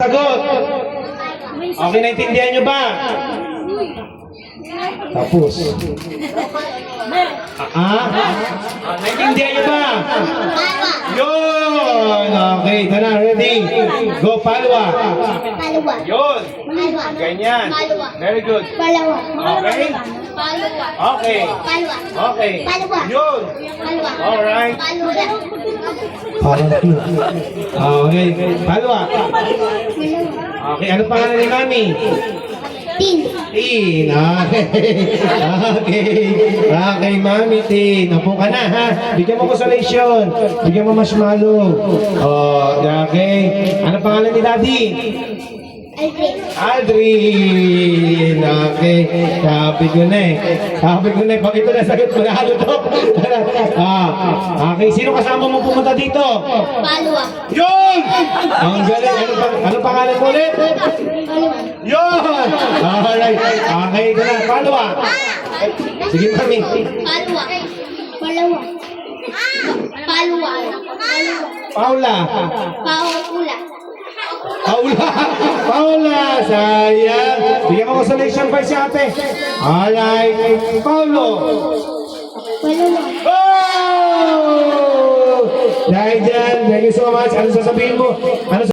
Sagot. Okay, naintindihan nyo ba? Tapos. Naintindihan nyo ba? Yun! Okay, ito na. Ready? Go, palwa. Palwa. Yun. Palwa. Ganyan. Palwa. Very good. Palwa. Okay? Palwa. Okay. Palwa. Okay. Palwa. Yun. Palwa. Alright. Palwa. Parang okay. Palwa. Okay, ano pangalan ni Mami? Tin. Tin. Okay. Okay, Mami Tin. Upo ka na, ha? Bigyan mo consolation. Bigyan mo marshmallow. Oh, okay. Ano pangalan ni Daddy? Aldrin. Aldrin. Okay. Sabi ko na eh. Pag ito na sagot, manalo to. Okay. Sino kasama mo pumunta dito? Palwa. Yun! Ang galing. Ano pangalan mo ulit? Palwa. Yun! Alright. Okay, ito na. Palwa. Sige, Mami. Palwa. Palwa. Palwa. Paula. Paula. Paula. Paula. Sayang. Bigyan mo consolation prize si ate. Alright. Paulo. Palwa. Oh! Dahil dyan, thank you so much. Ano sasabihin mo? Ano